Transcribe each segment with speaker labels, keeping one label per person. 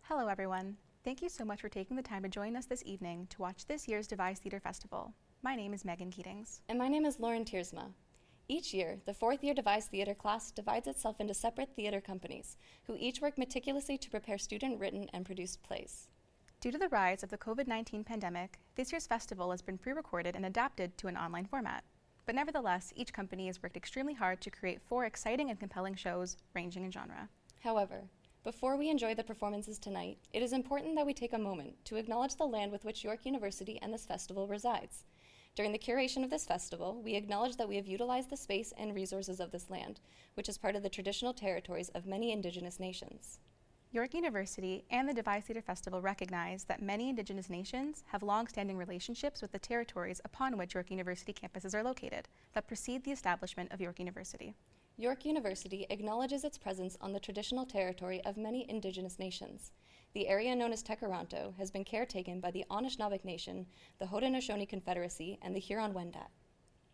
Speaker 1: Hello everyone. Thank you so much for taking the time to join us this evening to watch this year's Devise Theater Festival. My name is Megan Keatings.
Speaker 2: And my name is Lauren Tiersma. Each year, the fourth-year Devise Theater class divides itself into separate theater companies, who each work meticulously to prepare student-written and produced plays.
Speaker 1: Due to the rise of the COVID-19 pandemic, this year's festival has been pre-recorded and adapted to an online format. But nevertheless, each company has worked extremely hard to create 4 exciting and compelling shows, ranging in genre.
Speaker 2: However, before we enjoy the performances tonight, it is important that we take a moment to acknowledge the land with which York University and this festival resides. During the curation of this festival, we acknowledge that we have utilized the space and resources of this land, which is part of the traditional territories of many Indigenous nations.
Speaker 1: York University and the Devise Theater Festival recognize that many Indigenous nations have long-standing relationships with the territories upon which York University campuses are located that precede the establishment of York University.
Speaker 2: York University acknowledges its presence on the traditional territory of many Indigenous nations. The area known as Tekaronto has been caretaken by the Anishinaabe Nation, the Haudenosaunee Confederacy, and the Huron-Wendat.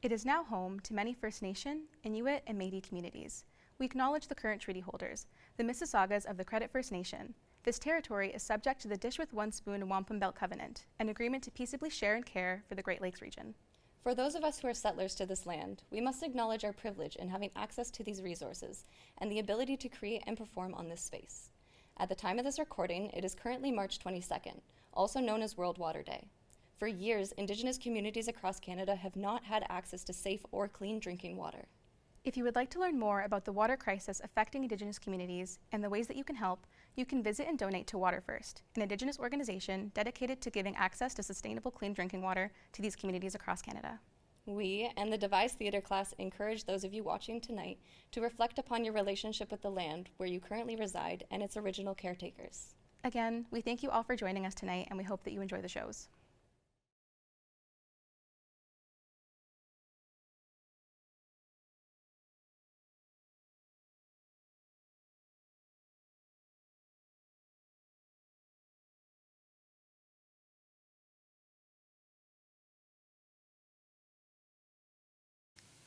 Speaker 1: It is now home to many First Nation, Inuit, and Métis communities. We acknowledge the current treaty holders, the Mississaugas of the Credit First Nation. This territory is subject to the Dish with One Spoon and Wampum Belt Covenant, an agreement to peaceably share and care for the Great Lakes region.
Speaker 2: For those of us who are settlers to this land, we must acknowledge our privilege in having access to these resources and the ability to create and perform on this space. At the time of this recording, it is currently March 22nd, also known as World Water Day. For years, Indigenous communities across Canada have not had access to safe or clean drinking water.
Speaker 1: If you would like to learn more about the water crisis affecting Indigenous communities and the ways that you can help, you can visit and donate to Water First, an Indigenous organization dedicated to giving access to sustainable clean drinking water to these communities across Canada.
Speaker 2: We and the Devise Theater class encourage those of you watching tonight to reflect upon your relationship with the land where you currently reside and its original caretakers.
Speaker 1: Again, we thank you all for joining us tonight, and we hope that you enjoy the shows.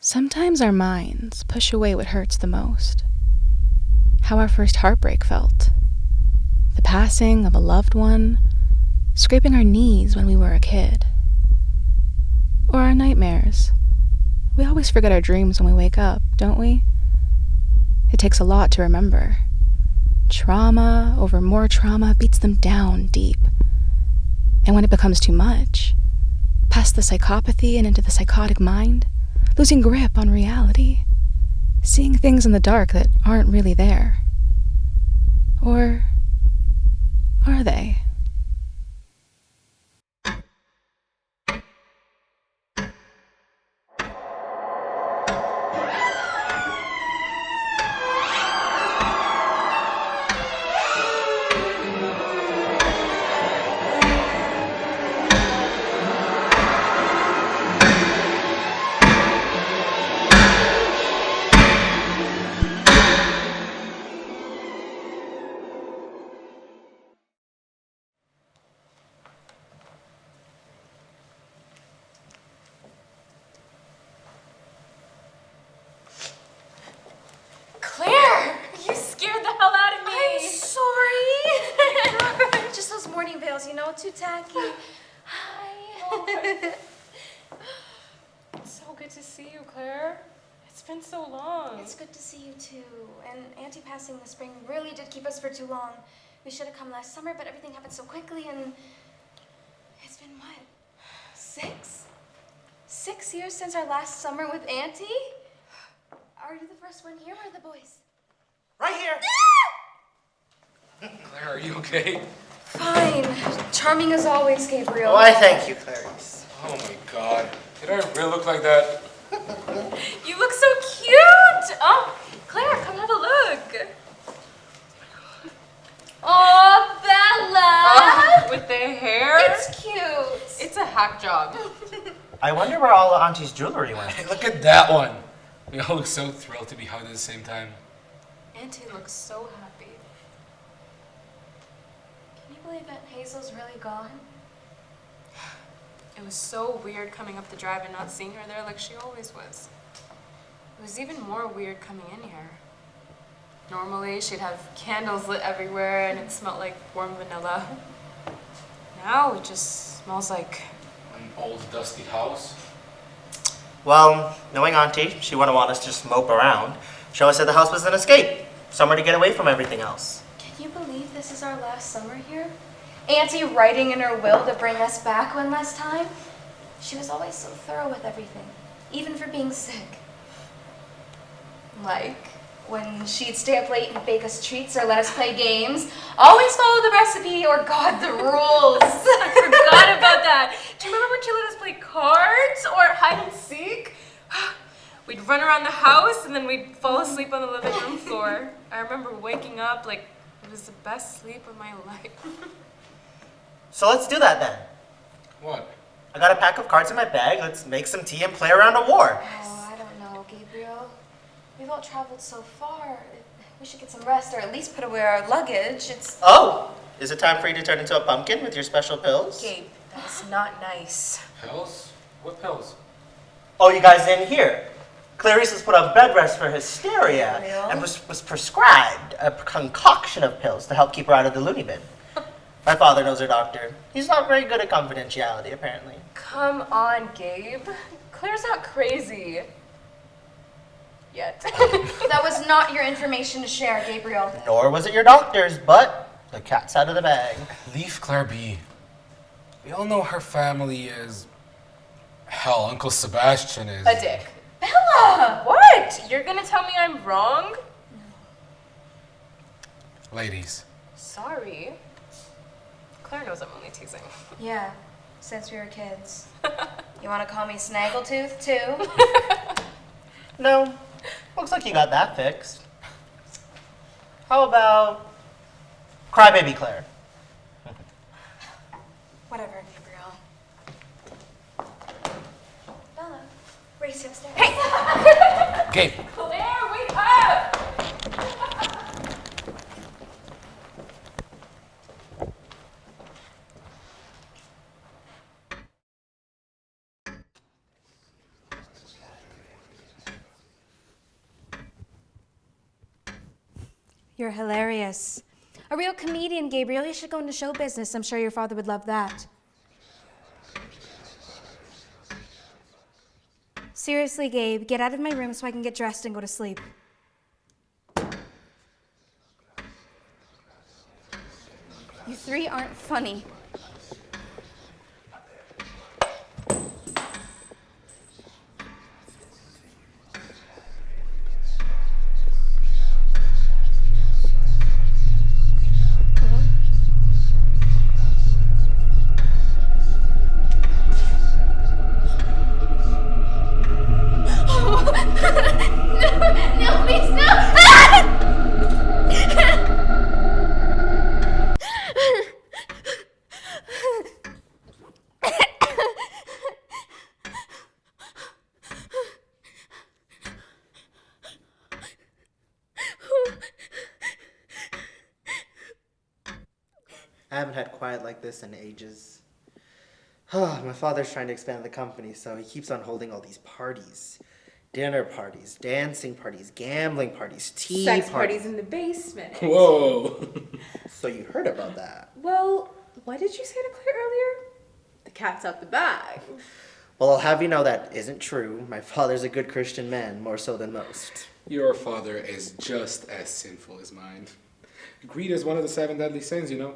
Speaker 1: Sometimes our minds push away what hurts the most. How our first heartbreak felt. The passing of a loved one, scraping our knees when we were a kid. Or our nightmares. We always forget our dreams when we wake up, don't we? It takes a lot to remember. Trauma over more trauma beats them down deep. And when it becomes too much, past the psychopathy and into the psychotic mind, losing grip on reality, seeing things in the dark that aren't really there. Or are they?
Speaker 3: Too tacky.
Speaker 4: Hi. It's so good to see you, Claire. It's been so long.
Speaker 3: It's good to see you too. And Auntie passing the spring really did keep us for too long. We should have come last summer, but everything happened so quickly, and it's been what? 6? 6 years since our last summer with Auntie? Are you the first one here, or are the boys?
Speaker 5: Right here. Claire, are you okay?
Speaker 3: Fine. Charming as always, Gabriel.
Speaker 5: Why, thank you, Clarice.
Speaker 6: Oh my god. Did I really look like that?
Speaker 4: You look so cute! Oh, Claire, come have a look.
Speaker 3: Oh, Bella!
Speaker 4: With the hair?
Speaker 3: It's cute.
Speaker 4: It's a hack job.
Speaker 5: I wonder where all Auntie's jewelry went.
Speaker 6: Hey, look at that one. We all look so thrilled to be hugged at the same time.
Speaker 4: Auntie looks so happy.
Speaker 3: Can you believe Aunt Hazel's really gone?
Speaker 4: It was so weird coming up the drive and not seeing her there like she always was. It was even more weird coming in here. Normally, she'd have candles lit everywhere and it smelled like warm vanilla. Now it just smells like
Speaker 6: An old dusty house.
Speaker 5: Well, knowing Auntie, she wouldn't want us to just mope around. She always said the house was an escape, somewhere to get away from everything else.
Speaker 3: Can you believe this is our last summer here? Auntie writing in her will to bring us back one last time? She was always so thorough with everything, even for being sick. Like when she'd stay up late and bake us treats or let us play games. Always follow the recipe or, God, the rules.
Speaker 4: I forgot about that. Do you remember when she let us play cards or hide and seek? We'd run around the house and then we'd fall asleep on the living room floor. I remember waking up like it was the best sleep of my life.
Speaker 5: So let's do that then.
Speaker 6: What?
Speaker 5: I got a pack of cards in my bag. Let's make some tea and play around a war.
Speaker 3: Oh, I don't know, Gabriel. We've all traveled so far. We should get some rest or at least put away our luggage. It's...
Speaker 5: Oh, is it time for you to turn into a pumpkin with your special pills?
Speaker 4: Gabe, that's not nice.
Speaker 6: Pills? What pills?
Speaker 5: Oh, you guys didn't hear. Clarice was put on bed rest for hysteria and was prescribed a concoction of pills to help keep her out of the loony bin. My father knows her doctor. He's not very good at confidentiality, apparently.
Speaker 4: Come on, Gabe. Claire's not crazy. Yet.
Speaker 3: That was not your information to share, Gabriel.
Speaker 5: Nor was it your doctor's, but the cat's out of the bag.
Speaker 6: Leave Claire be. We all know her family is... Hell, Uncle Sebastian is...
Speaker 4: A dick. Bella! What? You're gonna tell me I'm wrong?
Speaker 6: Ladies.
Speaker 4: Sorry. Claire knows I'm only teasing.
Speaker 3: Yeah, since we were kids. You want to call me Snaggletooth, too?
Speaker 5: No, looks like you got that fixed. How about Crybaby Claire?
Speaker 3: Whatever, Gabriel. Bella, race you upstairs.
Speaker 4: Hey!
Speaker 6: Gabe.
Speaker 4: Claire, wake up!
Speaker 3: You're hilarious. A real comedian, Gabriel. You should go into show business. I'm sure your father would love that. Seriously, Gabe, get out of my room so I can get dressed and go to sleep. You three aren't funny. No, please, no!
Speaker 5: I haven't had quiet like this in ages. My father's trying to expand the company, so he keeps on holding all these parties. Dinner parties, dancing parties, gambling parties, tea
Speaker 4: Sex parties in the basement.
Speaker 6: Whoa.
Speaker 5: So you heard about that.
Speaker 4: Well, what did you say to Claire earlier? The cat's out the bag.
Speaker 5: Well, I'll have you know that isn't true. My father's a good Christian man, more so than most.
Speaker 6: Your father is just as sinful as mine. Greed is one of the 7 deadly sins, you know.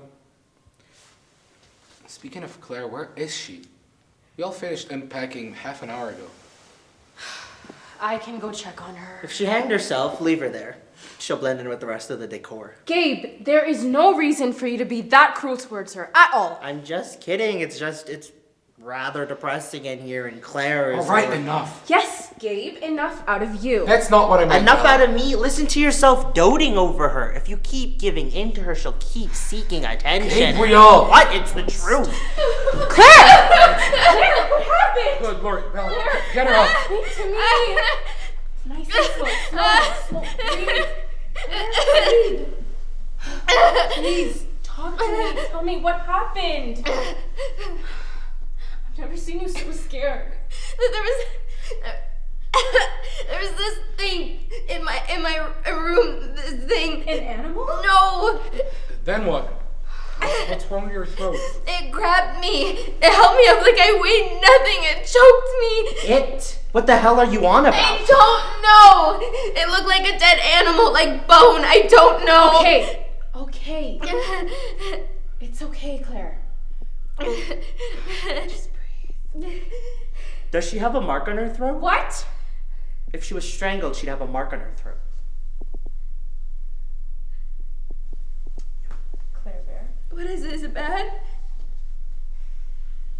Speaker 6: Speaking of Claire, where is she? We all finished unpacking half an hour ago.
Speaker 4: I can go check on her.
Speaker 5: If she hanged herself, leave her there. She'll blend in with the rest of the decor.
Speaker 4: Gabe, there is no reason for you to be that cruel towards her at all.
Speaker 5: I'm just kidding. It's rather depressing in here, and Claire is...
Speaker 6: All right, enough.
Speaker 4: Yes, Gabe, enough out of you.
Speaker 6: That's not what I meant.
Speaker 5: Enough out of me. Listen to yourself doting over her. If you keep giving in to her, she'll keep seeking attention.
Speaker 6: Gabriel!
Speaker 5: What? It's the truth.
Speaker 4: Claire! Claire, what happened?
Speaker 6: Good Lord, Bella, get her up.
Speaker 4: Speak to me. Nice and slow. Breathe. Claire, breathe. Please, talk to me. Tell me what happened. I've never seen you so scared.
Speaker 3: There was There's this thing in my room. This thing.
Speaker 4: An animal?
Speaker 3: No.
Speaker 6: Then what? What's wrong with your throat?
Speaker 3: It grabbed me. It held me up like I weighed nothing. It choked me.
Speaker 5: It? What the hell are you on about?
Speaker 3: I don't know. It looked like a dead animal, like bone. I don't know.
Speaker 4: Okay. It's okay, Claire. Just breathe.
Speaker 5: Does she have a mark on her throat?
Speaker 4: What?
Speaker 5: If she was strangled, she'd have a mark on her throat.
Speaker 4: Claire Bear.
Speaker 3: What is it? Is it bad?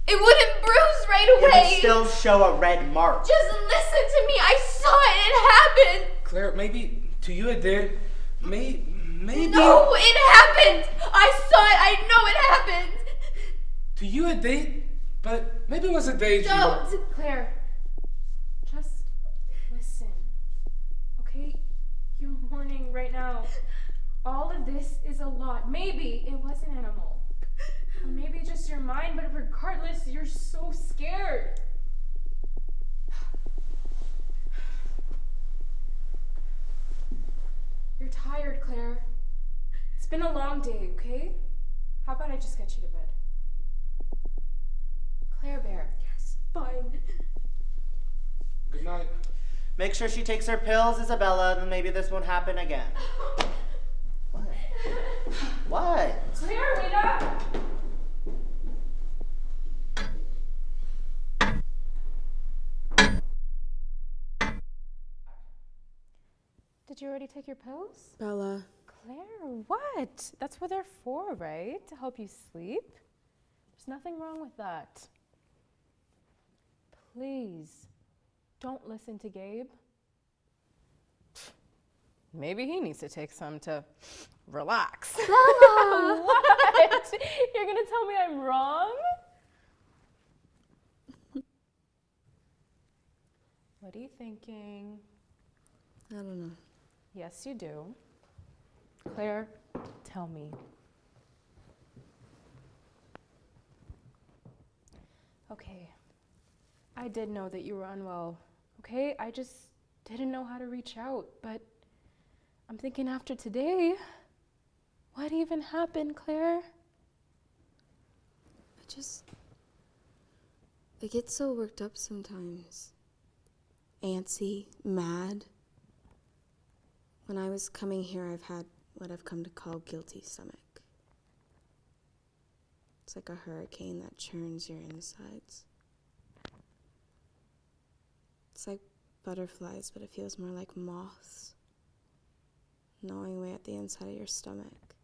Speaker 3: It wouldn't bruise right
Speaker 5: It
Speaker 3: away.
Speaker 5: would still show a red mark.
Speaker 3: Just listen to me. I saw it. It happened.
Speaker 6: Claire, maybe to you it did. Maybe.
Speaker 3: No, it happened. I saw it. I know it happened.
Speaker 6: To you it did, but maybe it was a daydream.
Speaker 3: Don't.
Speaker 4: Claire, just listen. Okay? You're mourning right now. All of this is a lot. Maybe it was an animal. Or maybe just your mind, but regardless, you're so scared. You're tired, Claire. It's been a long day, okay? How about I just get you to bed? Claire Bear.
Speaker 3: Yes, fine.
Speaker 6: Good night.
Speaker 5: Make sure she takes her pills, Isabella, and maybe this won't happen again. What? What?
Speaker 4: Claire, wait up! Did you already take your pills?
Speaker 1: Bella.
Speaker 4: Claire, what? That's what they're for, right? To help you sleep? There's nothing wrong with that. Please, don't listen to Gabe. Maybe he needs to take some to relax. What? You're gonna tell me I'm wrong? What are you thinking?
Speaker 1: I don't know.
Speaker 4: Yes, you do. Claire, tell me. Okay, I did know that you were unwell, okay? I just didn't know how to reach out, but I'm thinking after today, what even happened, Claire?
Speaker 1: I get so worked up sometimes. Antsy, mad. When I was coming here, I've had what I've come to call guilty stomach. It's like a hurricane that churns your insides. It's like butterflies, but it feels more like moths gnawing away at the inside of your stomach.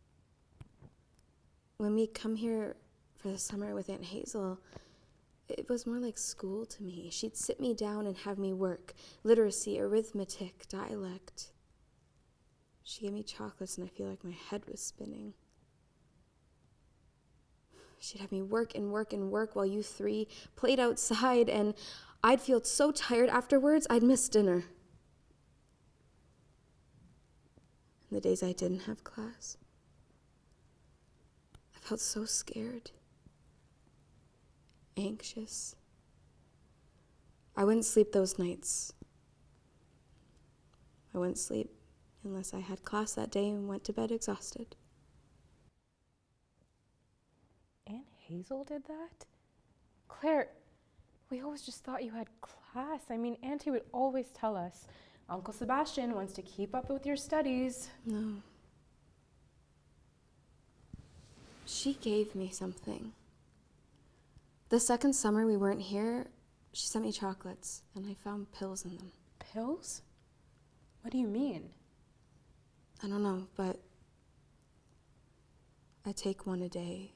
Speaker 1: When we come here for the summer with Aunt Hazel, it was more like school to me. She'd sit me down and have me work literacy, arithmetic, dialect. She gave me chocolates and I feel like my head was spinning. She'd have me work and work and work while you three played outside, and I'd feel so tired afterwards I'd miss dinner. And the days I didn't have class, I felt so scared, anxious. I wouldn't sleep those nights. I wouldn't sleep unless I had class that day and went to bed exhausted.
Speaker 4: Aunt Hazel did that? Claire, we always just thought you had class. I mean, Auntie would always tell us, Uncle Sebastian wants to keep up with your studies.
Speaker 1: No. She gave me something. The second summer we weren't here, she sent me chocolates, and I found pills in them.
Speaker 4: Pills? What do you mean?
Speaker 1: I don't know, but I take one a day.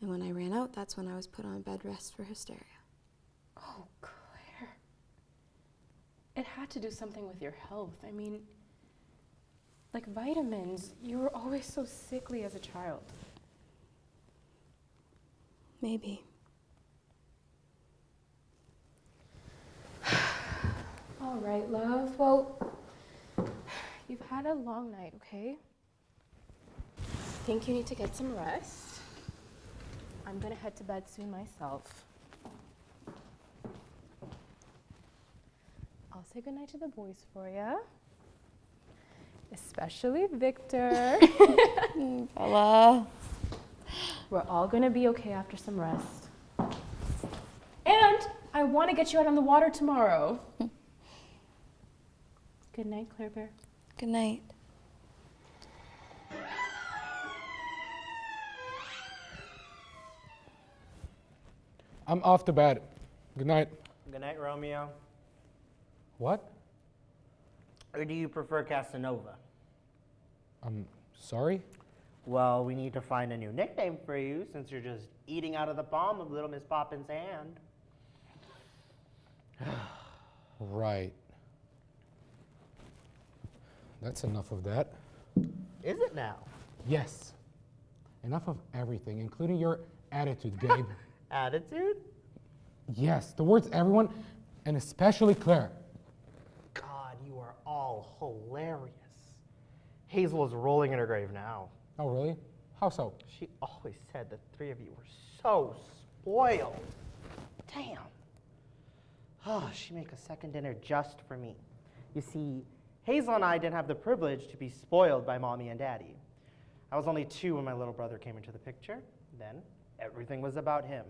Speaker 1: And when I ran out, that's when I was put on bed rest for hysteria.
Speaker 4: Oh, Claire. It had to do something with your health. I mean, like vitamins. You were always so sickly as a child.
Speaker 1: Maybe.
Speaker 4: All right, love. Well, you've had a long night, okay? I think you need to get some rest. I'm gonna head to bed soon myself. say goodnight to the boys for you. Especially Victor.
Speaker 2: Bella.
Speaker 4: We're all gonna be okay after some rest. And I want to get you out on the water tomorrow. Good night, Claire Bear.
Speaker 2: Good night.
Speaker 6: I'm off to bed. Good night.
Speaker 5: Good night, Romeo.
Speaker 6: What?
Speaker 5: Or do you prefer Casanova?
Speaker 6: I'm sorry?
Speaker 5: Well, we need to find a new nickname for you since you're just eating out of the palm of little Miss Poppins' hand.
Speaker 6: Right. That's enough of that.
Speaker 5: Is it now?
Speaker 6: Yes. Enough of everything, including your attitude, Gabe.
Speaker 5: Attitude?
Speaker 6: Yes, towards everyone, and especially Claire.
Speaker 5: God, you are all hilarious. Hazel is rolling in her grave now.
Speaker 6: Oh, really? How so?
Speaker 5: She always said the three of you were so spoiled. Damn. Oh, she'd make a second dinner just for me. You see, Hazel and I didn't have the privilege to be spoiled by Mommy and Daddy. I was only 2 when my little brother came into the picture. Then everything was about him.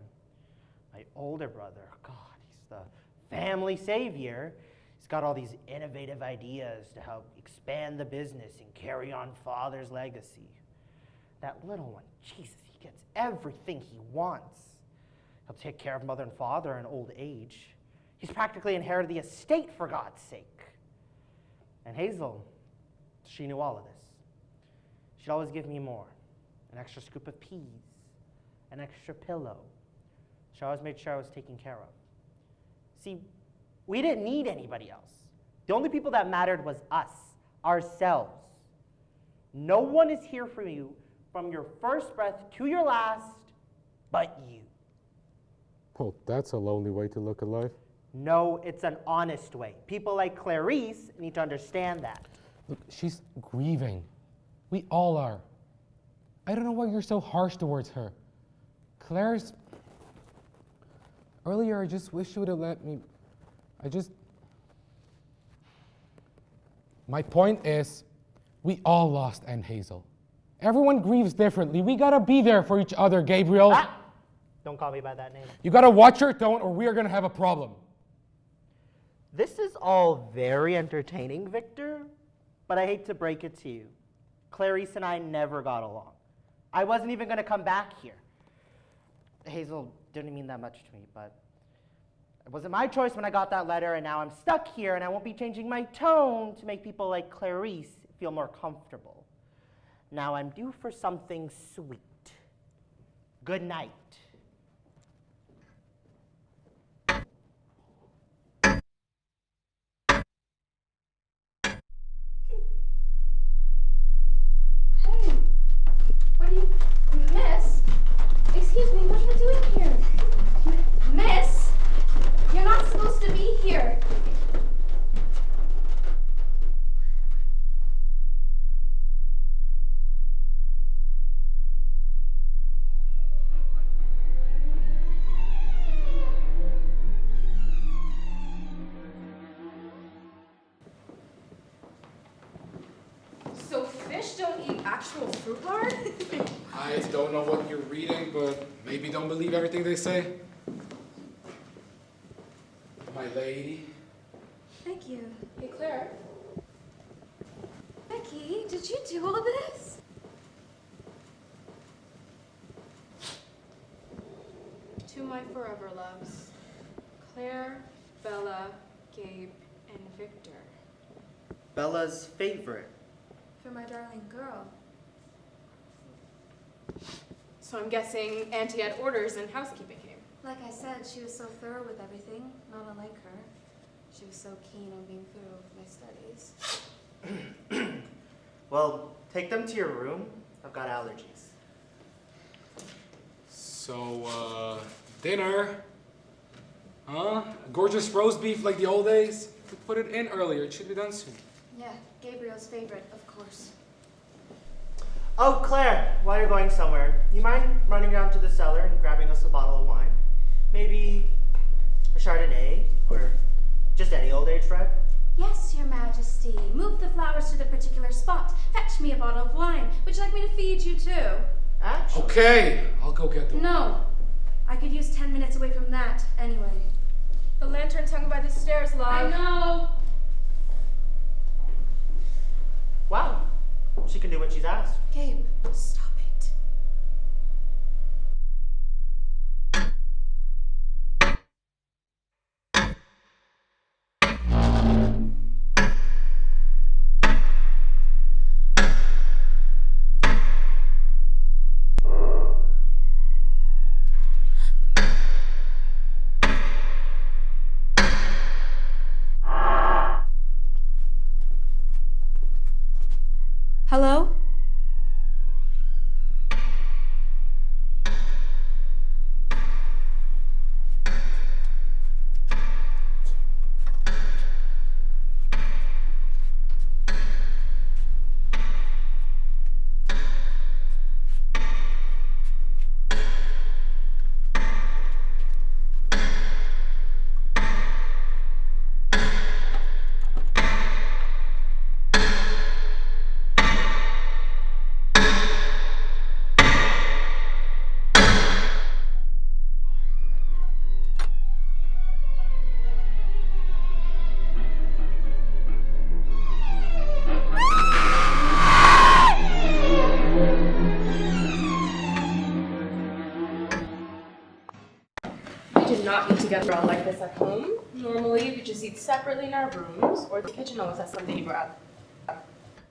Speaker 5: My older brother, God, he's the family savior. He's got all these innovative ideas to help expand the business and carry on Father's legacy. That little one, Jesus, he gets everything he wants. He'll take care of Mother and Father in old age. He's practically inherited the estate, for God's sake. And Hazel, she knew all of this. She'd always give me more. An extra scoop of peas, an extra pillow. She always made sure I was taken care of. See, we didn't need anybody else. The only people that mattered was us, ourselves. No one is here for you from your first breath to your last, but you.
Speaker 6: Well, that's a lonely way to look at life.
Speaker 5: No, it's an honest way. People like Clarice need to understand that.
Speaker 6: Look, she's grieving. We all are. I don't know why you're so harsh towards her. Claire's... Earlier, I just wish you would have let me... My point is, we all lost Aunt Hazel. Everyone grieves differently. We gotta be there for each other, Gabriel.
Speaker 5: Ah! Don't call me by that name.
Speaker 6: You gotta watch your tone or we are gonna have a problem.
Speaker 5: This is all very entertaining, Victor, but I hate to break it to you. Clarice and I never got along. I wasn't even gonna come back here. Hazel didn't mean that much to me, but it wasn't my choice when I got that letter, and now I'm stuck here, and I won't be changing my tone to make people like Clarice feel more comfortable. Now I'm due for something sweet. Good night.
Speaker 3: What do you... Miss? Excuse me, what are you doing here? Miss? You're not supposed to be here.
Speaker 4: So fish don't eat actual fruit lard?
Speaker 6: I don't know what you're reading, but maybe don't believe everything they say. My lady.
Speaker 3: Thank you.
Speaker 4: Hey, Claire.
Speaker 3: Becky, did you do all this?
Speaker 4: To my forever loves, Claire, Bella, Gabe, and Victor.
Speaker 5: Bella's favorite.
Speaker 3: For my darling girl.
Speaker 4: So I'm guessing Auntie had orders and housekeeping came.
Speaker 3: Like I said, she was so thorough with everything, not unlike her. She was so keen on being thorough with my studies.
Speaker 5: Well, take them to your room. I've got allergies.
Speaker 6: So, dinner. Huh? Gorgeous roast beef like the old days? We put it in earlier. It should be done soon.
Speaker 3: Yeah, Gabriel's favorite, of course.
Speaker 5: Oh, Claire, while you're going somewhere, you mind running down to the cellar and grabbing us a bottle of wine? Maybe a Chardonnay, or just any old age red?
Speaker 3: Yes, Your Majesty. Move the flowers to the particular spot. Fetch me a bottle of wine. Would you like me to feed you too?
Speaker 5: Actually.
Speaker 6: Okay, I'll go get them.
Speaker 3: No. I could use 10 minutes away from that anyway.
Speaker 4: The lantern's hung by the stairs, love.
Speaker 3: I know.
Speaker 5: Wow. She can do what she's asked.
Speaker 3: Gabe, stop it. Hello?
Speaker 4: We did not eat together all like this at home. Normally, we just eat separately in our rooms, or the kitchen always has something to grab.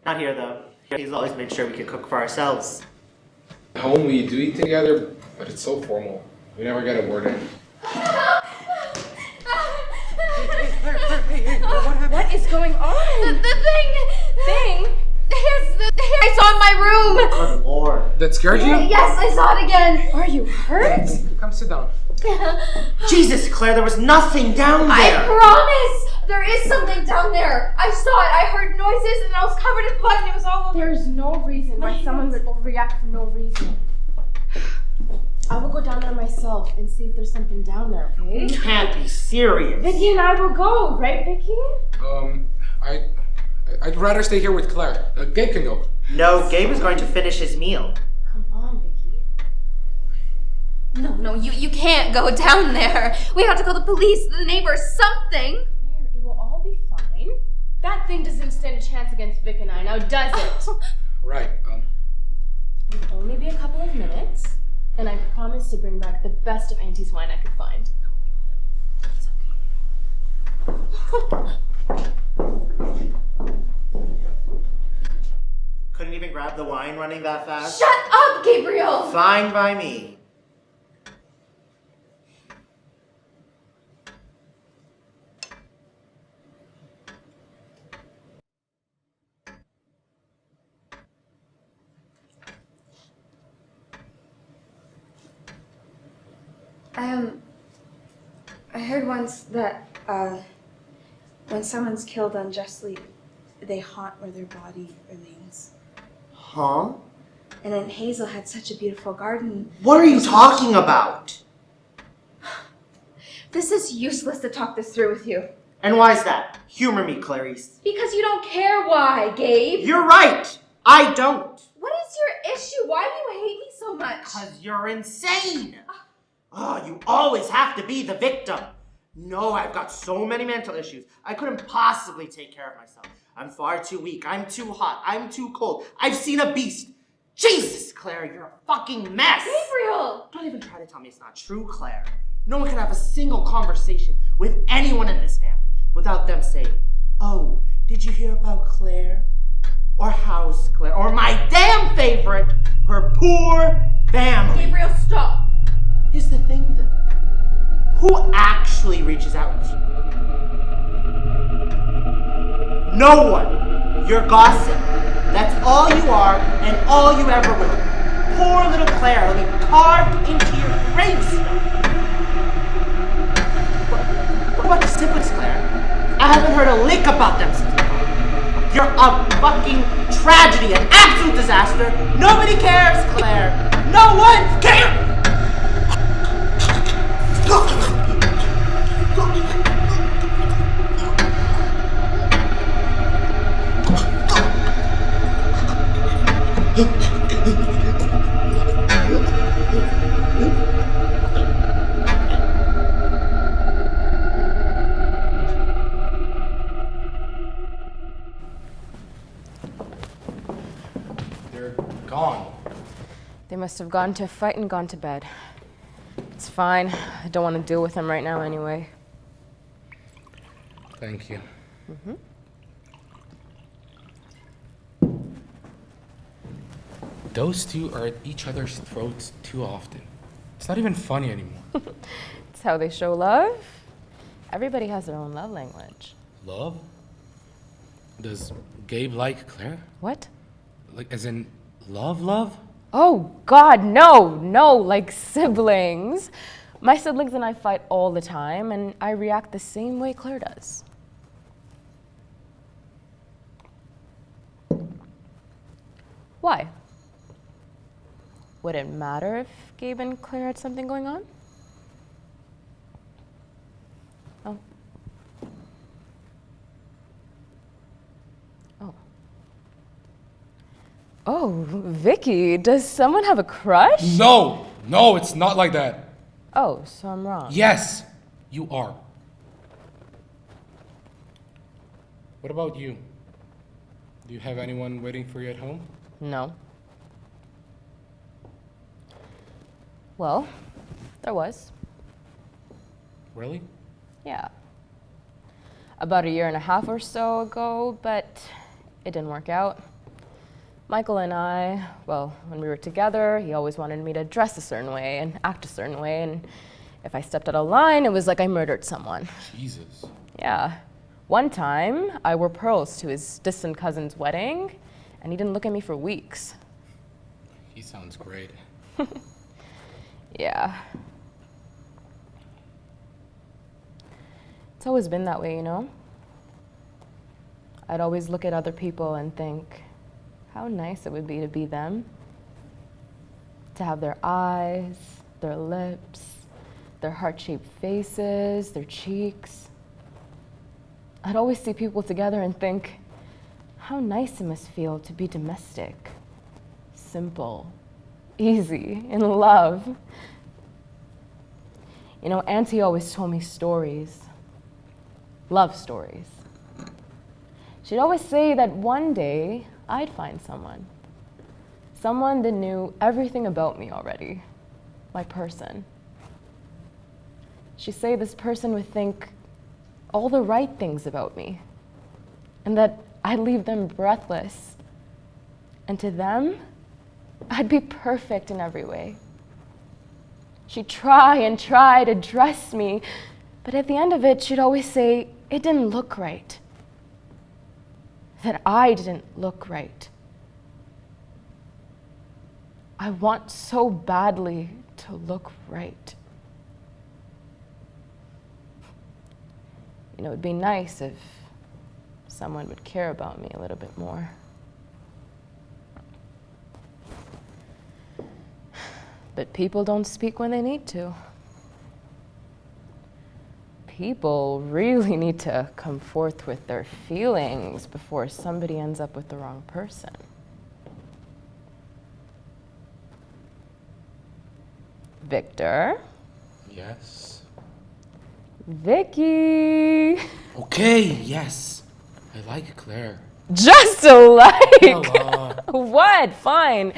Speaker 5: Not here, though. He's always made sure we could cook for ourselves.
Speaker 6: At home we do eat together, but it's so formal. We never get a word in.
Speaker 4: What is going on?
Speaker 3: The thing! It's the thing I saw in my room!
Speaker 5: Good lord.
Speaker 6: That scared you?
Speaker 3: Yes, I saw it again! Are you hurt?
Speaker 6: Come sit down.
Speaker 5: Jesus, Claire, there was nothing down
Speaker 3: I
Speaker 5: there.
Speaker 3: promise! There is something down there! I saw it, I heard noises, and I was covered in blood, and it was all over.
Speaker 4: There's no reason why someone would overreact for no reason. I will go down there myself and see if there's something down there, okay?
Speaker 5: You can't be serious.
Speaker 4: Vicky and I will go, right, Vicky?
Speaker 6: I'd rather stay here with Claire. Gabe can go.
Speaker 5: No, Gabe is going to finish his meal.
Speaker 4: Come on, Vicky.
Speaker 3: No, you can't go down there. We have to call the police, the neighbors, something.
Speaker 4: Claire, it will all be fine. That thing doesn't stand a chance against Vic and I, now does it?
Speaker 6: Right,
Speaker 4: It'll only be a couple of minutes, and I promise to bring back the best of Auntie's wine I could find.
Speaker 5: Couldn't even grab the wine running that fast?
Speaker 3: Shut up, Gabriel!
Speaker 5: Fine by me.
Speaker 3: I heard once that, when someone's killed unjustly, they haunt where their body remains.
Speaker 5: Huh?
Speaker 3: And then Hazel had such a beautiful garden.
Speaker 5: What are you talking about?
Speaker 3: This is useless to talk this through with you.
Speaker 5: And why is that? Humor me, Clarice.
Speaker 3: Because you don't care why, Gabe.
Speaker 5: You're right. I don't.
Speaker 3: What is your issue? Why do you hate me so much?
Speaker 5: Because you're insane. Oh, you always have to be the victim. No, I've got so many mental issues. I couldn't possibly take care of myself. I'm far too weak. I'm too hot. I'm too cold. I've seen a beast. Jesus, Claire, you're a fucking mess.
Speaker 3: Gabriel!
Speaker 5: Don't even try to tell me it's not true, Claire. No one can have a single conversation with anyone in this family without them saying, "Oh, did you hear about Claire? Or how's Claire? Or my damn favorite, her poor family."
Speaker 3: Gabriel, stop!
Speaker 5: Here's the thing, though. Who actually reaches out to you? No one. You're gossip. That's all you are and all you ever will. Poor little Claire will be carved into your gravestone. What about the siblings, Claire? I haven't heard a lick about them since before. You're a fucking tragedy, an absolute disaster. Nobody cares, Claire. No one cares!
Speaker 6: on?
Speaker 4: They must have gone to a fight and gone to bed. It's fine. I don't want to deal with them right now anyway.
Speaker 6: Thank you. Those two are at each other's throats too often. It's not even funny anymore.
Speaker 4: It's how they show love. Everybody has their own love language.
Speaker 6: Love? Does Gabe like Claire?
Speaker 4: What?
Speaker 6: Like, as in love?
Speaker 4: Oh, God, no, like siblings. My siblings and I fight all the time, and I react the same way Claire does. Why? Would it matter if Gabe and Claire had something going on? Oh. Oh, Vicky, does someone have a crush?
Speaker 6: No, it's not like that.
Speaker 4: Oh, so I'm wrong.
Speaker 6: Yes, you are. What about you? Do you have anyone waiting for you at home?
Speaker 4: No. Well, there was.
Speaker 6: Really?
Speaker 4: Yeah. About 1.5 years or so ago, but it didn't work out. Michael and I, well, when we were together, he always wanted me to dress a certain way and act a certain way, and if I stepped out of line, it was like I murdered someone.
Speaker 6: Jesus.
Speaker 4: Yeah. One time, I wore pearls to his distant cousin's wedding, and he didn't look at me for weeks.
Speaker 6: He sounds great.
Speaker 4: Yeah. It's always been that way, you know? I'd always look at other people and think, how nice it would be to be them. To have their eyes, their lips, their heart-shaped faces, their cheeks. I'd always see people together and think, how nice it must feel to be domestic, simple, easy, in love. You know, Auntie always told me stories, love stories. She'd always say that one day I'd find someone that knew everything about me already, my person. She'd say this person would think all the right things about me, and that I'd leave them breathless. And to them, I'd be perfect in every way. She'd try and try to dress me, but at the end of it, she'd always say, it didn't look right. That I didn't look right. I want so badly to look right. You know, it'd be nice if someone would care about me a little bit more. But people don't speak when they need to. People really need to come forth with their feelings before somebody ends up with the wrong person. Victor?
Speaker 6: Yes.
Speaker 4: Vicky!
Speaker 6: Okay, yes. I like Claire.
Speaker 4: Just alike!
Speaker 6: Hello.
Speaker 4: What? Fine.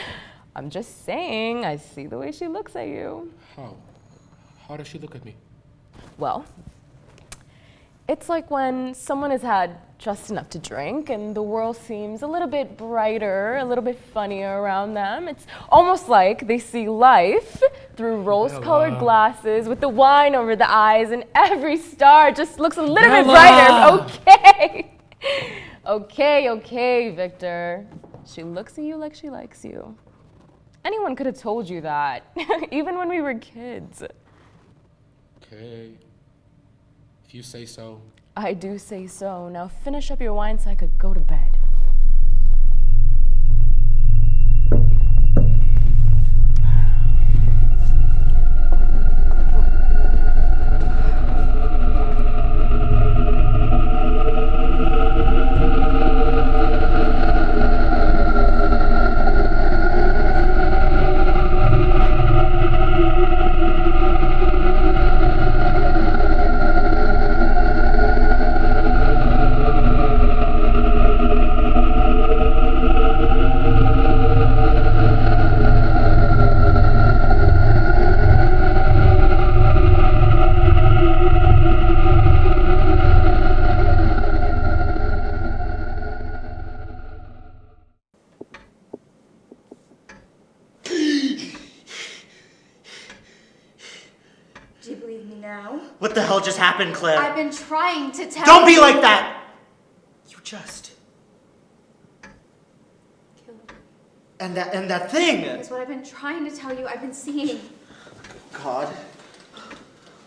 Speaker 4: I'm just saying, I see the way she looks at you.
Speaker 6: How? How does she look at me?
Speaker 4: Well, it's like when someone has had just enough to drink and the world seems a little bit brighter, a little bit funnier around them. It's almost like they see life through rose-colored glasses with the wine over the eyes, and every star just looks a little bit brighter. Okay, Victor. She looks at you like she likes you. Anyone could have told you that, even when we were kids.
Speaker 6: Okay. If you say so.
Speaker 4: I do say so. Now finish up your wine so I could go to bed.
Speaker 3: now.
Speaker 5: What the hell just happened, Claire?
Speaker 3: I've been trying to tell
Speaker 5: Don't be like that! You just... And that thing!
Speaker 3: That's what I've been trying to tell you. I've been seeing.
Speaker 5: God.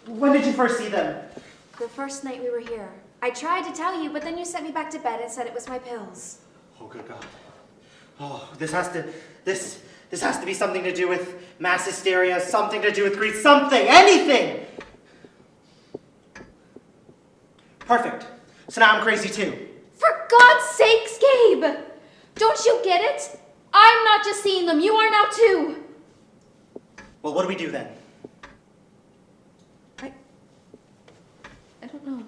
Speaker 5: When did you first see them?
Speaker 3: The first night we were here. I tried to tell you, but then you sent me back to bed and said it was my pills.
Speaker 5: Oh, good God. Oh, this has to be something to do with mass hysteria, something to do with greed, something, anything! Perfect. So now I'm crazy too.
Speaker 3: For God's sakes, Gabe! Don't you get it? I'm not just seeing them, you are now too!
Speaker 5: Well, what do we do then?
Speaker 3: I don't know.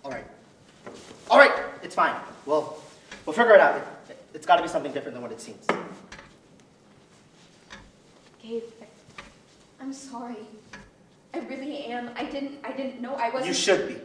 Speaker 5: All right, it's fine. We'll figure it out. It's got to be something different than what it seems.
Speaker 3: Gabe, I'm sorry. I really am. I didn't know I wasn't...
Speaker 5: You should be.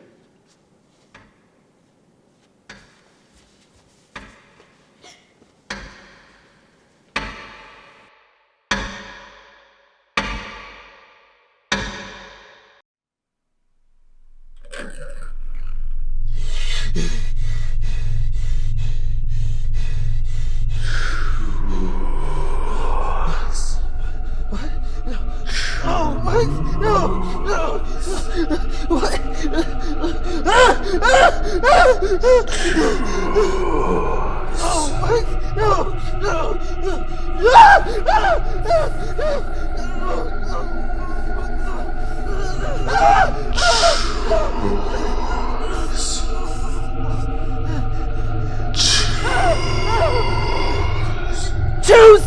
Speaker 5: Choose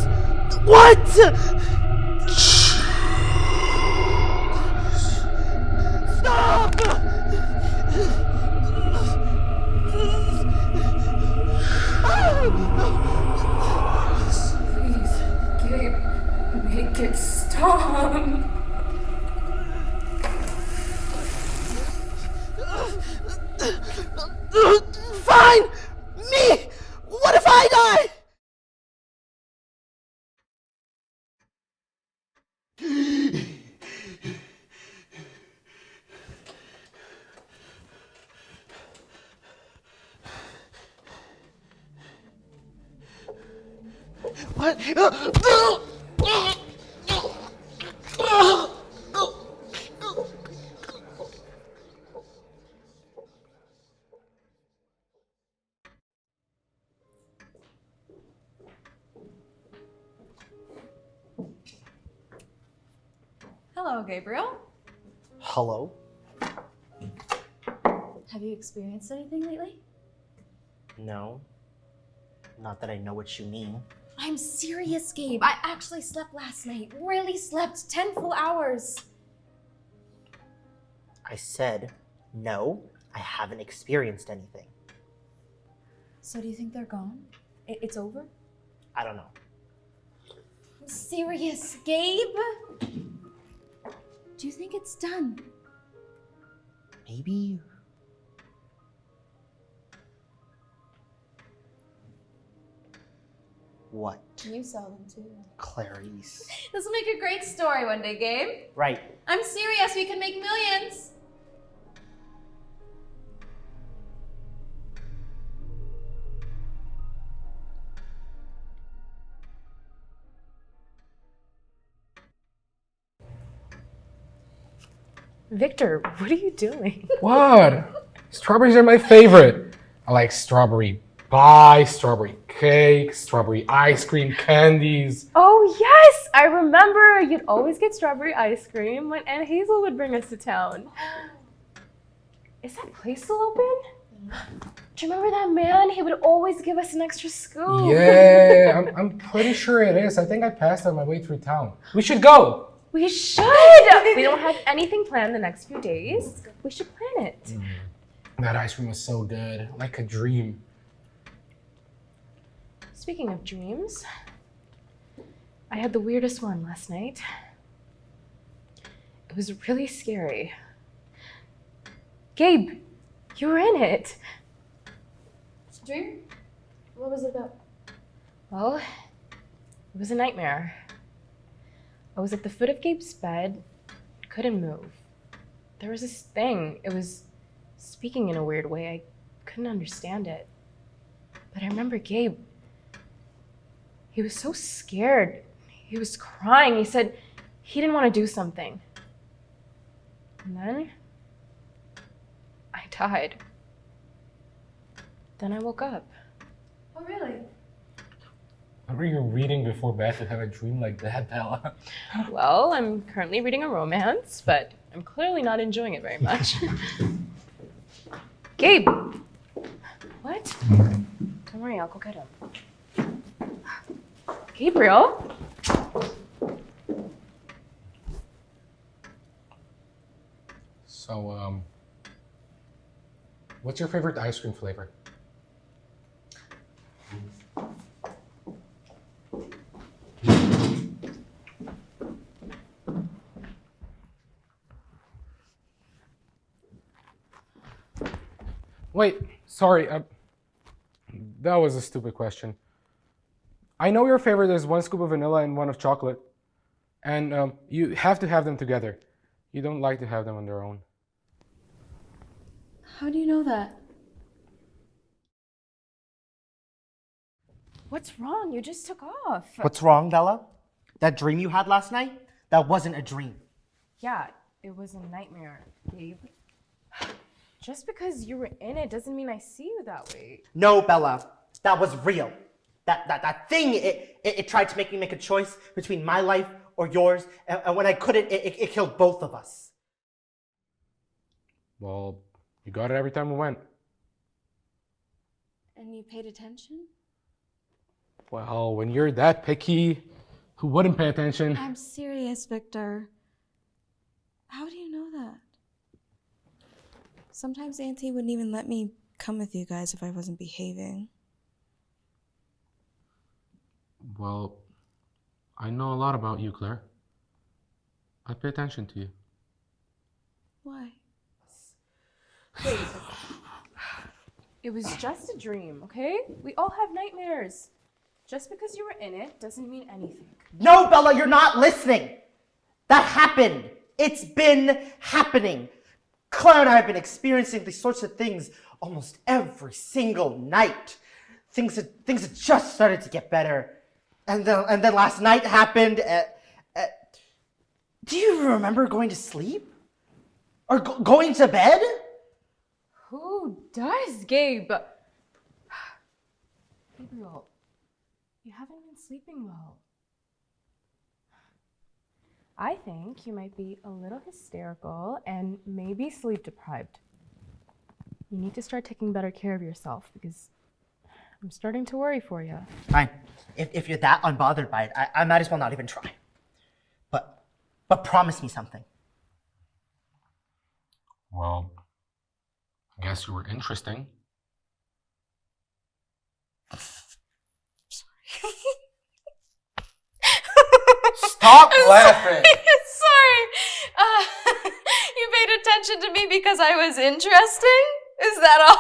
Speaker 5: what? Stop!
Speaker 4: Please, Gabe, make it stop.
Speaker 5: Fine! Me! What if I die? What?
Speaker 2: Hello, Gabriel.
Speaker 5: Hello?
Speaker 3: Have you experienced anything lately?
Speaker 5: No. Not that I know what you mean.
Speaker 3: I'm serious, Gabe. I actually slept last night. Really slept 10 full hours.
Speaker 5: I said, no, I haven't experienced anything.
Speaker 3: So do you think they're gone? It's over?
Speaker 5: I don't know.
Speaker 3: I'm serious, Gabe. Do you think it's done?
Speaker 5: Maybe. What?
Speaker 3: You saw them too.
Speaker 5: Clarice.
Speaker 3: This will make a great story one day, Gabe.
Speaker 5: Right.
Speaker 3: I'm serious, we can make millions.
Speaker 4: Victor, what are you doing?
Speaker 6: What? Strawberries are my favorite. I like strawberry pie, strawberry cake, strawberry ice cream, candies.
Speaker 4: Oh yes, I remember you'd always get strawberry ice cream when Aunt Hazel would bring us to town. Is that place still open? Do you remember that man? He would always give us an extra scoop.
Speaker 6: Yeah, I'm pretty sure it is. I think I passed on my way through town. We should go.
Speaker 4: We should. We don't have anything planned the next few days. We should plan it.
Speaker 6: That ice cream was so good, like a dream.
Speaker 4: Speaking of dreams, I had the weirdest one last night. It was really scary. Gabe, you were in it.
Speaker 3: It's a dream? What was it about?
Speaker 4: Well, it was a nightmare. I was at the foot of Gabe's bed, couldn't move. There was this thing. It was speaking in a weird way. I couldn't understand it. But I remember Gabe. He was so scared. He was crying. He said he didn't want to do something. And then I died. Then I woke up.
Speaker 3: Oh, really?
Speaker 6: What were you reading before bed to have a dream like that, Bella?
Speaker 4: Well, I'm currently reading a romance, but I'm clearly not enjoying it very much. Gabe! What? Don't worry, I'll go get him. Gabriel?
Speaker 6: So, what's your favorite ice cream flavor? Wait, sorry, that was a stupid question. I know your favorite is 1 scoop of vanilla and 1 of chocolate, and you have to have them together. You don't like to have them on their own.
Speaker 3: How do you know that?
Speaker 4: What's wrong? You just took off.
Speaker 5: What's wrong, Bella? That dream you had last night? That wasn't a dream.
Speaker 4: Yeah, it was a nightmare, Gabe. Just because you were in it doesn't mean I see you that way.
Speaker 5: No, Bella, that was real. That thing, it tried to make me make a choice between my life or yours, and when I couldn't, it killed both of us.
Speaker 6: Well, you got it every time we went.
Speaker 3: And you paid attention?
Speaker 6: Well, when you're that picky, who wouldn't pay attention?
Speaker 3: I'm serious, Victor. How do you know that? Sometimes Auntie wouldn't even let me come with you guys if I wasn't behaving.
Speaker 6: Well, I know a lot about you, Claire. I pay attention to you.
Speaker 3: Why?
Speaker 4: It was just a dream, okay? We all have nightmares. Just because you were in it doesn't mean anything.
Speaker 5: No, Bella, you're not listening. That happened. It's been happening. Claire and I have been experiencing these sorts of things almost every single night. Things had just started to get better. And then last night happened. Do you remember going to sleep? Or going to bed?
Speaker 4: Who does, Gabe? Gabriel, you haven't been sleeping well. I think you might be a little hysterical and maybe sleep deprived. You need to start taking better care of yourself because I'm starting to worry for you.
Speaker 5: Fine. If you're that unbothered by it, I might as well not even try. But promise me something.
Speaker 6: Well, I guess you were interesting. Stop laughing!
Speaker 3: Sorry. You paid attention to me because I was interesting? Is that all?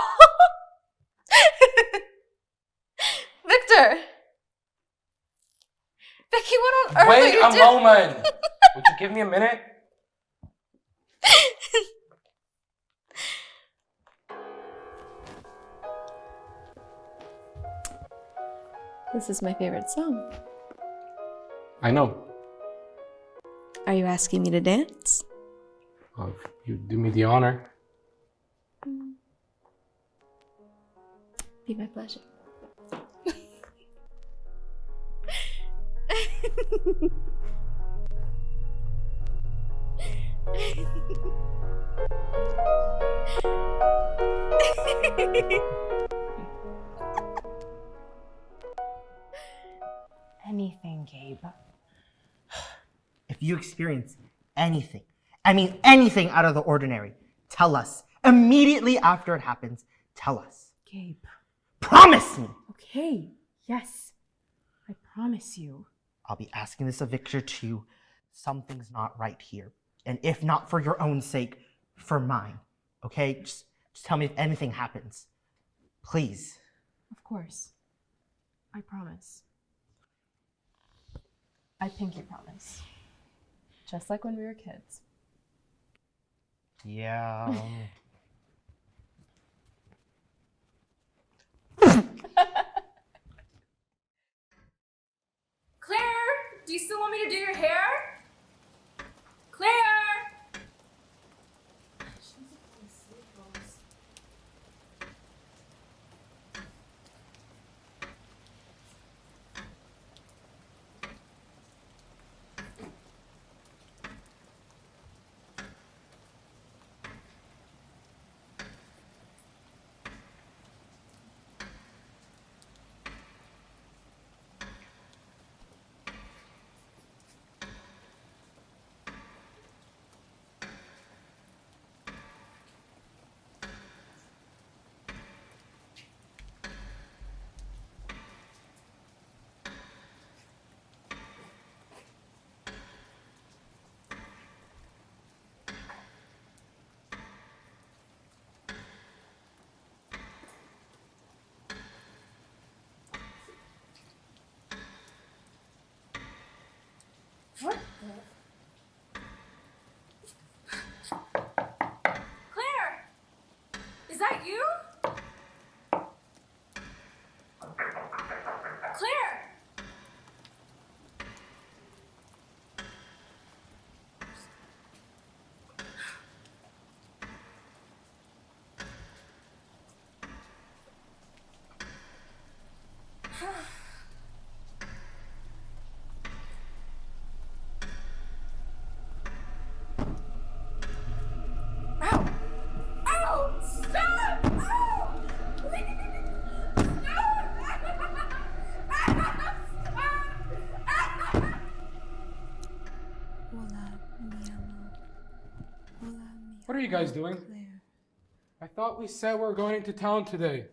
Speaker 3: Victor. Becky, what on earth are
Speaker 6: Wait
Speaker 3: you
Speaker 6: a moment! Would you give me a minute?
Speaker 3: This is my favorite song.
Speaker 6: I know.
Speaker 3: Are you asking me to dance?
Speaker 6: Well, if you do me the honor.
Speaker 3: Be my pleasure.
Speaker 4: Anything, Gabe.
Speaker 5: If you experience anything, I mean anything out of the ordinary, tell us. Immediately after it happens, tell us.
Speaker 4: Gabe.
Speaker 5: Promise me!
Speaker 4: Okay, yes. I promise you.
Speaker 5: I'll be asking this of Victor too. Something's not right here. And if not for your own sake, for mine. Okay? Just tell me if anything happens. Please.
Speaker 4: Of course. I promise. I pinky promise. Just like when we were kids.
Speaker 5: Yeah.
Speaker 4: Claire, do you still want me to do your hair? Claire! What the? Claire! Is that you? Claire! Ow! Ow! Stop! Ow!
Speaker 6: What are you guys doing? I thought we said we're going into town today.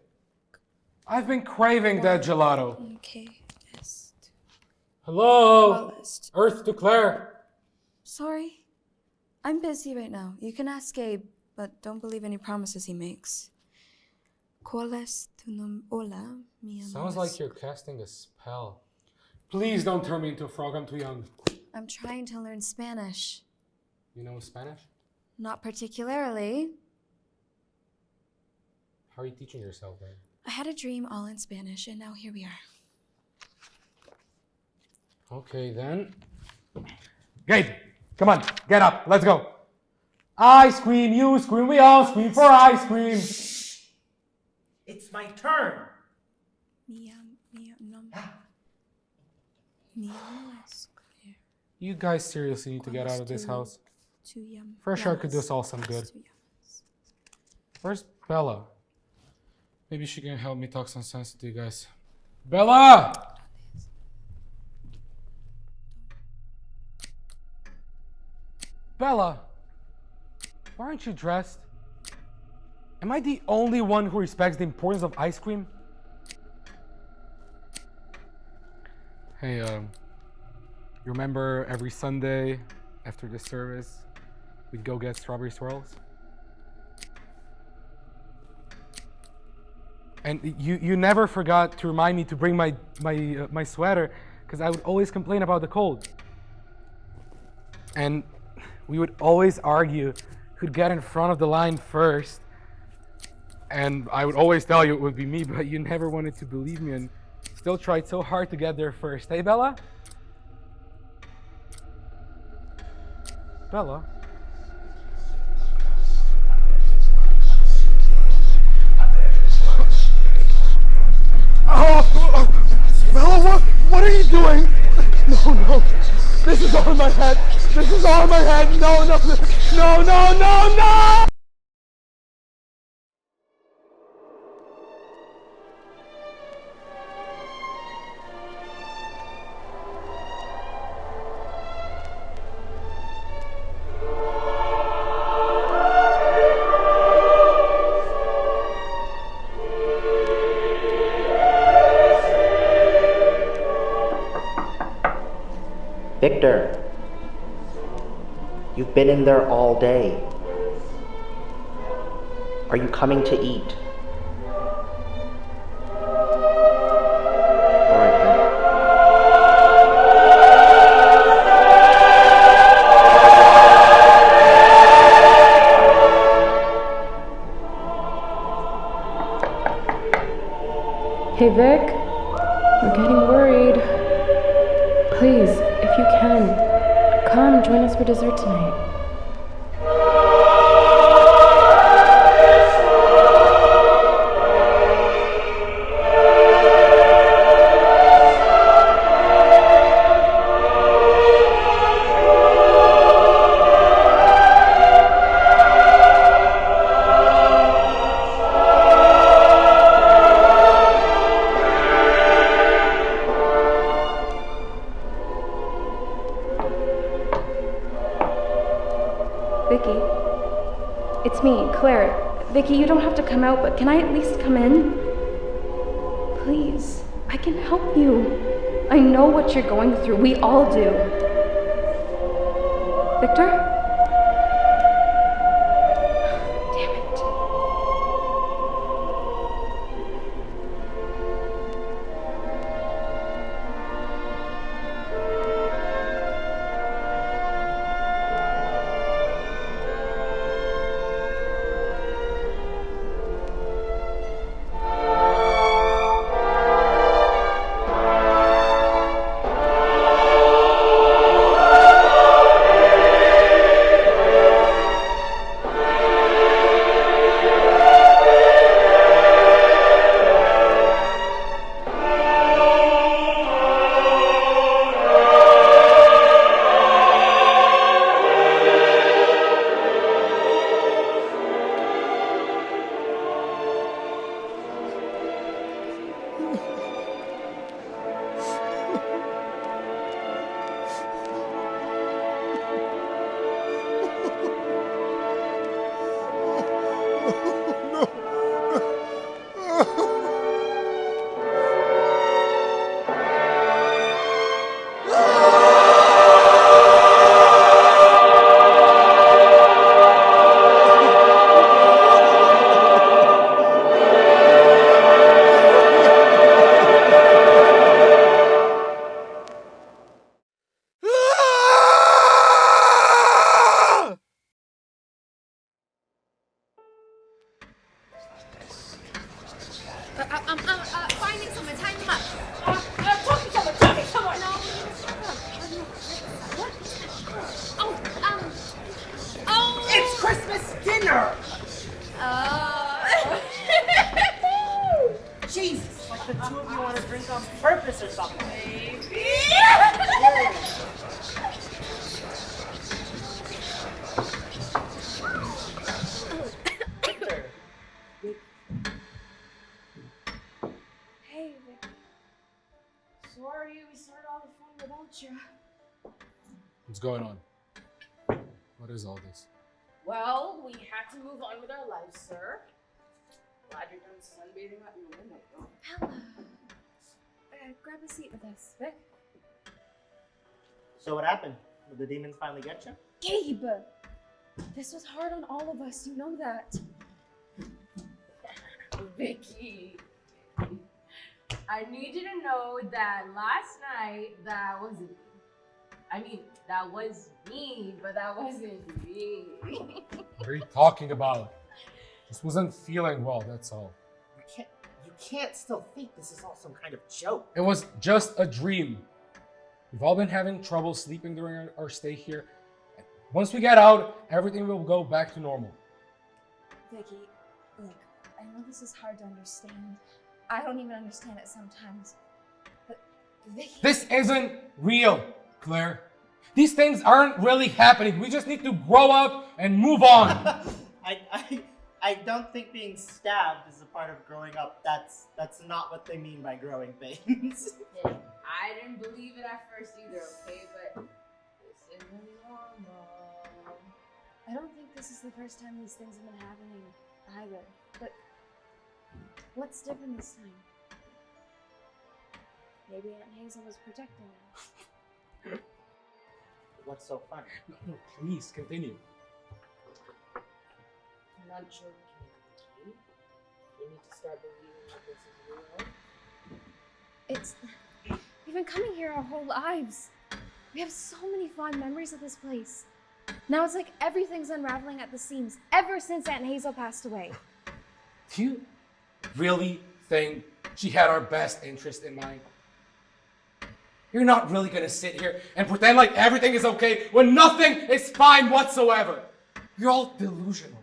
Speaker 6: I've been craving that gelato.
Speaker 3: Okay.
Speaker 6: Hello? Earth to Claire.
Speaker 3: Sorry. I'm busy right now. You can ask Gabe, but don't believe any promises he makes. ¿Cuál tu nombre? Hola, mi amor.
Speaker 6: Sounds like you're casting a spell. Please don't turn me into a frog, I'm too young.
Speaker 3: I'm trying to learn Spanish.
Speaker 6: You know Spanish?
Speaker 3: Not particularly.
Speaker 6: How are you teaching yourself then?
Speaker 3: I had a dream all in Spanish, and now here we are.
Speaker 6: Okay then. Gabe, come on, get up, let's go. I scream, you scream, we all scream for ice cream.
Speaker 5: It's my turn.
Speaker 3: Mi nombre es Claire.
Speaker 6: You guys seriously need to get out of this house.
Speaker 3: Tu
Speaker 6: Fresh air could do us all some good. Where's Bella? Maybe she can help me talk some sense to you guys. Bella! Bella! Why aren't you dressed? Am I the only one who respects the importance of ice cream? Hey, you remember every Sunday after the service, we'd go get strawberry swirls? And you never forgot to remind me to bring my sweater, because I would always complain about the cold. And we would always argue who'd get in front of the line first. And I would always tell you it would be me, but you never wanted to believe me and still tried so hard to get there first. Hey, Bella? Bella? Oh, Bella, what are you doing? No, this is all in my head. This is all in my head. No.
Speaker 5: Victor, you've been in there all day. Are you coming to eat? All right, then.
Speaker 1: Hey Vic, we're getting worried. Please, if you can, come join us for dessert tonight.
Speaker 3: Vicky, it's me, Claire. Vicky, you don't have to come out, but can I at least come in? Please, I can help you. I know what you're going through. We all do. Victor? Damn it.
Speaker 7: Finding someone, tying them up.
Speaker 4: Talking to someone.
Speaker 7: No. Oh.
Speaker 5: It's Christmas dinner! Jesus, like the two of you want to drink on purpose or something.
Speaker 4: Maybe.
Speaker 3: Hey, Vicky. Sorry we started all the fun without you.
Speaker 6: What's going on? What is all this?
Speaker 4: Well, we had to move on with our lives, sir. Glad you're done sunbathing out your window, though.
Speaker 3: Hello. Grab a seat with us, Vic.
Speaker 5: So what happened? Did the demons finally get you?
Speaker 3: Gabe! This was hard on all of us, you know that.
Speaker 4: Vicky, I need you to know that last night, that wasn't me. I mean, that was me, but that wasn't me.
Speaker 6: What are you talking about? Just wasn't feeling well, that's all.
Speaker 5: You can't still think this is all some kind of joke.
Speaker 6: It was just a dream. We've all been having trouble sleeping during our stay here. Once we get out, everything will go back to normal.
Speaker 3: Vicky, look, I know this is hard to understand. I don't even understand it sometimes. But Vicky...
Speaker 6: This isn't real, Claire. These things aren't really happening. We just need to grow up and move on.
Speaker 5: I don't think being stabbed is a part of growing up. That's not what they mean by growing pains.
Speaker 4: I didn't believe it at first either, okay? But this isn't normal.
Speaker 3: I don't think this is the first time these things have been happening either. But what's different this time? Maybe Aunt Hazel was protecting us.
Speaker 5: What's so funny?
Speaker 6: No, please, continue.
Speaker 4: I'm not joking. You need to start believing that this is real.
Speaker 3: We've been coming here our whole lives. We have so many fond memories of this place. Now it's like everything's unraveling at the seams ever since Aunt Hazel passed away.
Speaker 6: Do you really think she had our best interest in mind. You're not really gonna sit here and pretend like everything is okay when nothing is fine whatsoever. You're all delusional.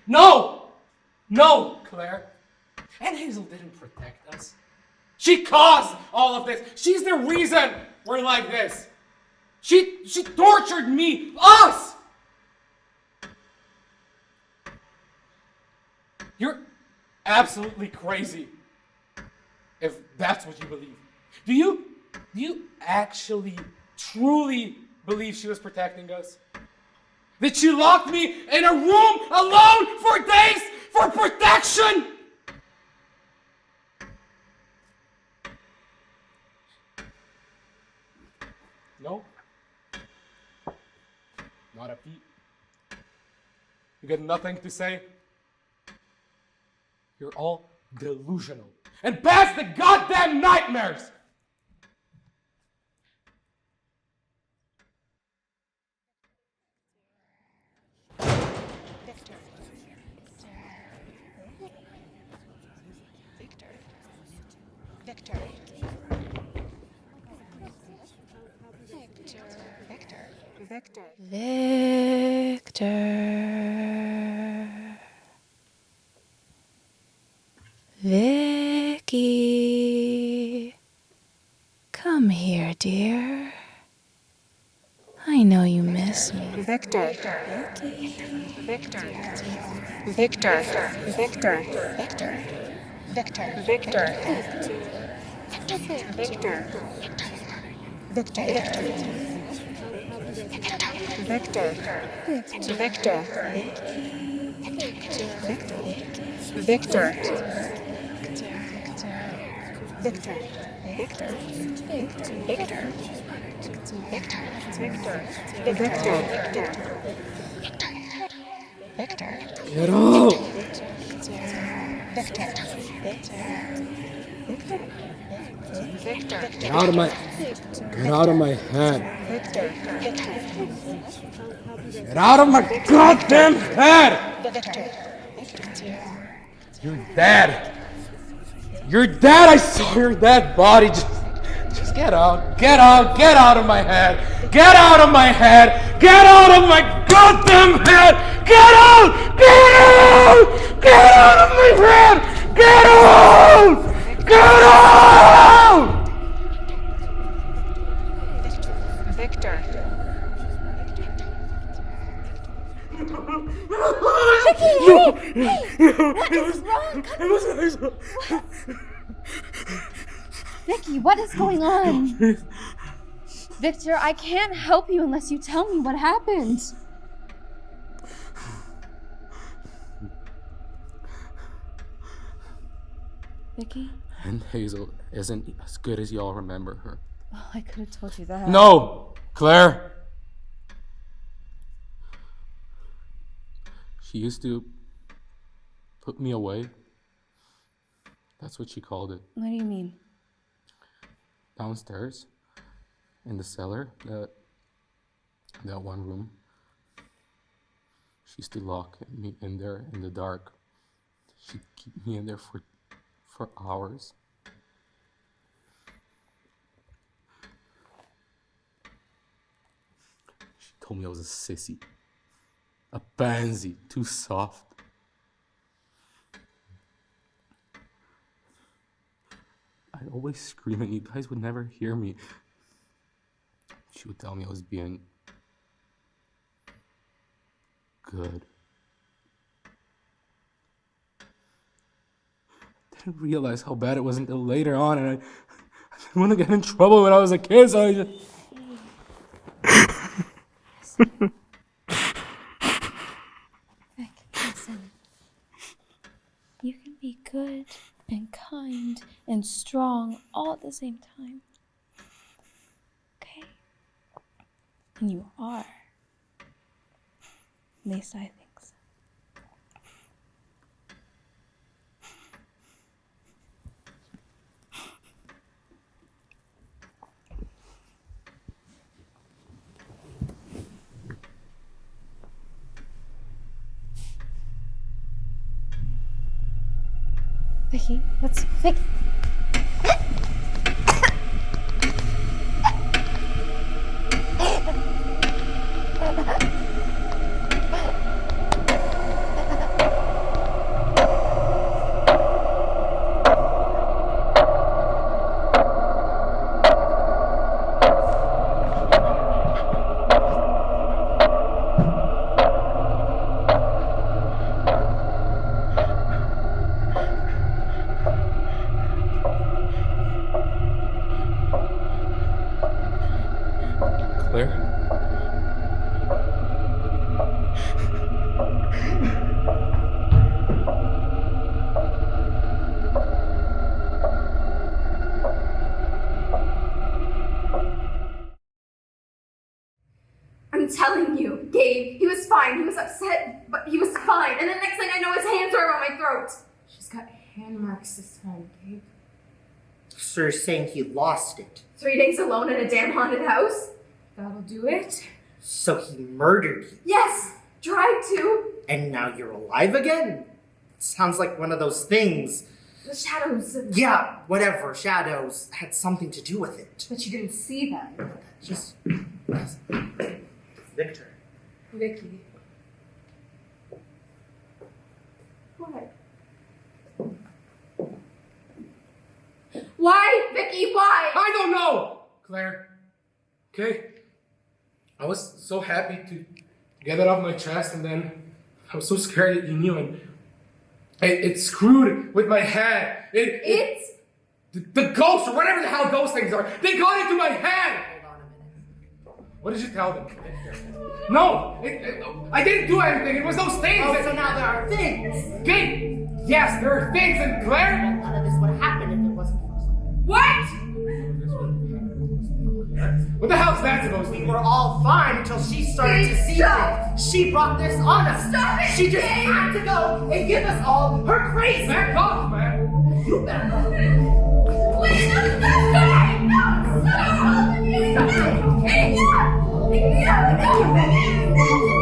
Speaker 6: No! No, Claire. And Hazel didn't protect us. She caused all of this. She's the reason we're like this. She tortured me, us! You're absolutely crazy if that's what you believe. Do you actually, truly believe she was protecting us? That she locked me in a room alone for days for protection? No. Not a peep. You got nothing to say? You're all delusional. And past the goddamn nightmares!
Speaker 1: Vicky. Come here, dear. I know you miss me.
Speaker 8: Victor.
Speaker 1: Vicky.
Speaker 8: Victor. Victor. Victor. Victor. Victor. Victor. Victor. Victor. Victor. Victor. Victor. Victor. Victor. Victor. Victor. Victor.
Speaker 6: Get out! Get out of my head. Get out of my goddamn head! You're dead. You're dead. I saw your dead body. Just get out. Get out. Get out of my head. Get out of my head. Get out of my goddamn head. Get out. Get out. Get out of my head. Get out. Get out.
Speaker 8: Victor.
Speaker 3: Vicky, what is going on? Victor, I can't help you unless you tell me what happened. Vicky?
Speaker 6: And Hazel isn't as good as y'all remember her.
Speaker 3: Oh, I could have told you that.
Speaker 6: No, Claire. She used to put me away. That's what she called it.
Speaker 3: What do you mean?
Speaker 6: Downstairs, in the cellar, that one room. She used to lock me in there in the dark. She'd keep me in there for hours. She told me I was a sissy, a pansy, too soft. I'd always scream and you guys would never hear me. She would tell me I was being good. I didn't realize how bad it was until later on, and I didn't want to get in trouble when I was a kid, so I just...
Speaker 3: Vic, listen. You can be good and kind and strong all at the same time. Okay? And you are. At least I think so. Vicky, what's Vicky?
Speaker 9: I'm telling you, Gabe, he was fine. He was upset, but he was fine. And the next thing I know, his hands are around my throat.
Speaker 4: She's got hand marks this time, Gabe.
Speaker 5: So you're saying he lost it?
Speaker 9: 3 days alone in a damn haunted house?
Speaker 4: That'll do it.
Speaker 5: So he murdered you?
Speaker 9: Yes, tried to.
Speaker 5: And now you're alive again? Sounds like one of those things.
Speaker 9: The shadows.
Speaker 5: Yeah, whatever. Shadows had something to do with it.
Speaker 4: But you didn't see them.
Speaker 5: Just... Victor.
Speaker 4: Vicky.
Speaker 9: What? Why, Vicky, why?
Speaker 6: I don't know, Claire. Okay? I was so happy to get it off my chest, and then I was so scared that you knew, and it screwed with my head.
Speaker 9: It's?
Speaker 6: The ghost, or whatever the hell those things are, they got into my head!
Speaker 5: Hold on a minute.
Speaker 6: What did you tell them? No! I didn't do anything, it was those things!
Speaker 5: Oh, so now there are things!
Speaker 6: Gate! Yes, there are things, and Claire...
Speaker 5: None of this would happen if it wasn't for Claire.
Speaker 9: What?
Speaker 6: What the hell's that supposed to
Speaker 5: We
Speaker 6: be?
Speaker 5: were all fine until she started to see
Speaker 9: Stop!
Speaker 5: it. She brought this on us.
Speaker 9: Stop it,
Speaker 5: She just
Speaker 9: Dave!
Speaker 5: had to go and give us all her crazy.
Speaker 6: Back off, man!
Speaker 5: You back off.
Speaker 9: Wait, no, stop! No, stop! Stop! No, no, no, no.